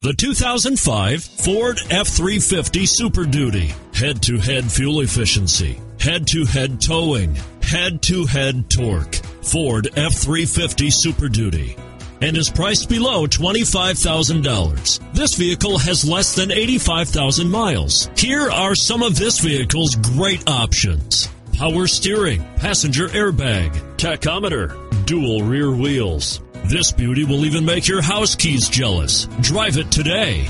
The 2005 Ford F-350 Super Duty. Head-to-head fuel efficiency, head-to-head towing, head-to-head torque. Ford F-350 Super Duty. And is priced below $25,000. This vehicle has less than 85,000 miles. Here are some of this vehicle's great options: power steering, passenger airbag, tachometer, dual rear wheels. This beauty will even make your house keys jealous. Drive it today.